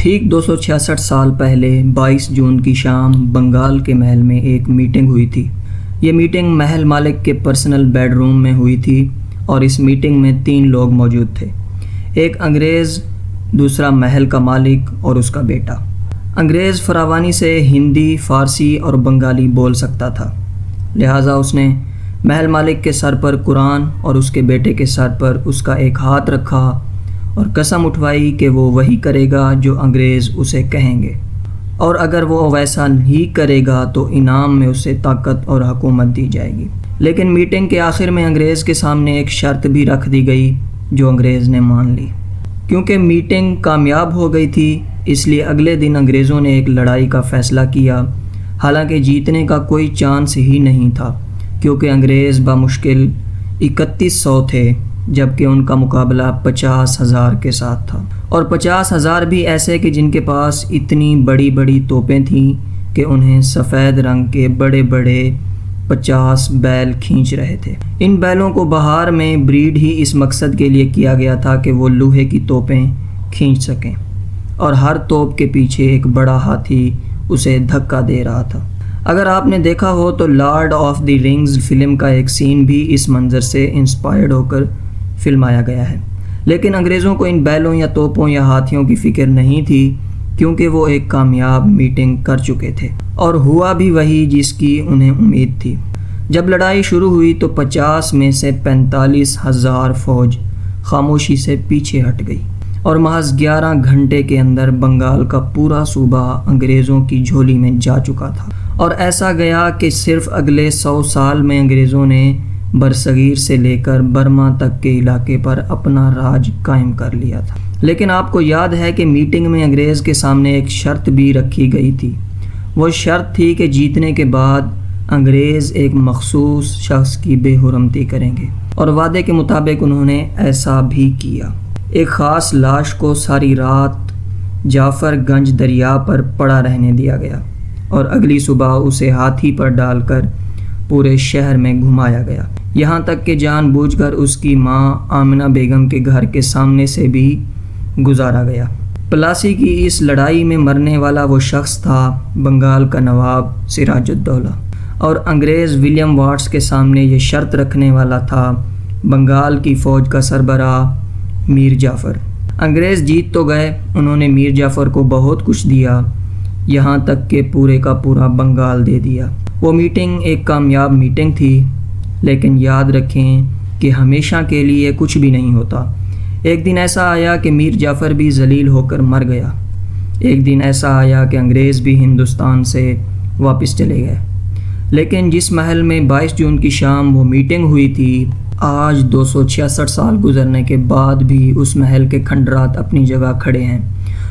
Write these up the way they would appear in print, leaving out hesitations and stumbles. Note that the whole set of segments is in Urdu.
ٹھیک 266 سال پہلے 22 جون کی شام بنگال کے محل میں ایک میٹنگ ہوئی تھی۔ یہ میٹنگ محل مالک کے پرسنل بیڈ روم میں ہوئی تھی اور اس میٹنگ میں 3 لوگ موجود تھے، ایک انگریز، دوسرا محل کا مالک اور اس کا بیٹا۔ انگریز فراوانی سے ہندی، فارسی اور بنگالی بول سکتا تھا، لہٰذا اس نے محل مالک کے سر پر قرآن اور اس کے بیٹے کے سر پر اس کا ایک ہاتھ رکھا اور قسم اٹھوائی کہ وہ وہی کرے گا جو انگریز اسے کہیں گے، اور اگر وہ ویسا نہیں کرے گا تو انعام میں اسے طاقت اور حکومت دی جائے گی۔ لیکن میٹنگ کے آخر میں انگریز کے سامنے ایک شرط بھی رکھ دی گئی جو انگریز نے مان لی۔ کیونکہ میٹنگ کامیاب ہو گئی تھی، اس لیے اگلے دن انگریزوں نے ایک لڑائی کا فیصلہ کیا، حالانکہ جیتنے کا کوئی چانس ہی نہیں تھا، کیونکہ انگریز بمشکل 3100 تھے، جبکہ ان کا مقابلہ 50,000 کے ساتھ تھا، اور 50,000 بھی ایسے کہ جن کے پاس اتنی بڑی بڑی توپیں تھیں کہ انہیں سفید رنگ کے بڑے بڑے 50 بیل کھینچ رہے تھے۔ ان بیلوں کو بہار میں بریڈ ہی اس مقصد کے لیے کیا گیا تھا کہ وہ لوہے کی توپیں کھینچ سکیں، اور ہر توپ کے پیچھے ایک بڑا ہاتھی اسے دھکا دے رہا تھا۔ اگر آپ نے دیکھا ہو تو Lord of the Rings film کا ایک سین بھی اس منظر سے انسپائرڈ ہو کر فلمایا گیا ہے، لیکن انگریزوں کو ان بیلوں یا توپوں یا ہاتھیوں کی فکر نہیں تھی، کیونکہ وہ ایک کامیاب میٹنگ کر چکے تھے اور ہوا بھی وہی جس کی انہیں امید تھی۔ جب لڑائی شروع ہوئی تو 50 میں سے 45,000 فوج خاموشی سے پیچھے ہٹ گئی، اور محض 11 گھنٹے کے اندر بنگال کا پورا صوبہ انگریزوں کی جھولی میں جا چکا تھا، اور ایسا گیا کہ صرف اگلے 100 سال میں انگریزوں نے برصغیر سے لے کر برما تک کے علاقے پر اپنا راج قائم کر لیا تھا۔ لیکن آپ کو یاد ہے کہ میٹنگ میں انگریز کے سامنے ایک شرط بھی رکھی گئی تھی۔ وہ شرط تھی کہ جیتنے کے بعد انگریز ایک مخصوص شخص کی بے حرمتی کریں گے، اور وعدے کے مطابق انہوں نے ایسا بھی کیا۔ ایک خاص لاش کو ساری رات جعفر گنج دریا پر پڑا رہنے دیا گیا، اور اگلی صبح اسے ہاتھی پر ڈال کر پورے شہر میں گھمایا گیا، یہاں تک کہ جان بوجھ کر اس کی ماں آمنہ بیگم کے گھر کے سامنے سے بھی گزارا گیا۔ پلاسی کی اس لڑائی میں مرنے والا وہ شخص تھا بنگال کا نواب سراج الدولہ، اور انگریز ولیم واٹس کے سامنے یہ شرط رکھنے والا تھا بنگال کی فوج کا سربراہ میر جعفر۔ انگریز جیت تو گئے، انہوں نے میر جعفر کو بہت کچھ دیا، یہاں تک کہ پورے کا پورا بنگال دے دیا۔ وہ میٹنگ ایک کامیاب میٹنگ تھی، لیکن یاد رکھیں کہ ہمیشہ کے لیے کچھ بھی نہیں ہوتا۔ ایک دن ایسا آیا کہ میر جعفر بھی ذلیل ہو کر مر گیا۔ ایک دن ایسا آیا کہ انگریز بھی ہندوستان سے واپس چلے گئے۔ لیکن جس محل میں 22 جون کی شام وہ میٹنگ ہوئی تھی، آج 266 سال گزرنے کے بعد بھی اس محل کے کھنڈرات اپنی جگہ کھڑے ہیں،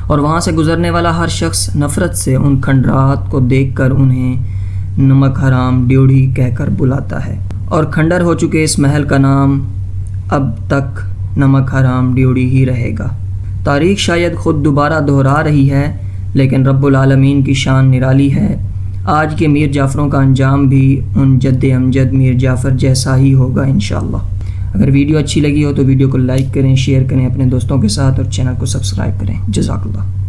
اور وہاں سے گزرنے والا ہر شخص نفرت سے ان کھنڈرات کو دیکھ کر انہیں نمک حرام ڈیوڑھی کہہ کر بلاتا ہے، اور کھنڈر ہو چکے اس محل کا نام اب تک نمک حرام ڈیوڑھی ہی رہے گا۔ تاریخ شاید خود دوبارہ دہرا رہی ہے، لیکن رب العالمین کی شان نرالی ہے۔ آج کے میر جعفروں کا انجام بھی ان جد امجد میر جعفر جیسا ہی ہوگا انشاءاللہ۔ اگر ویڈیو اچھی لگی ہو تو ویڈیو کو لائک کریں، شیئر کریں اپنے دوستوں کے ساتھ، اور چینل کو سبسکرائب کریں۔ جزاک اللہ۔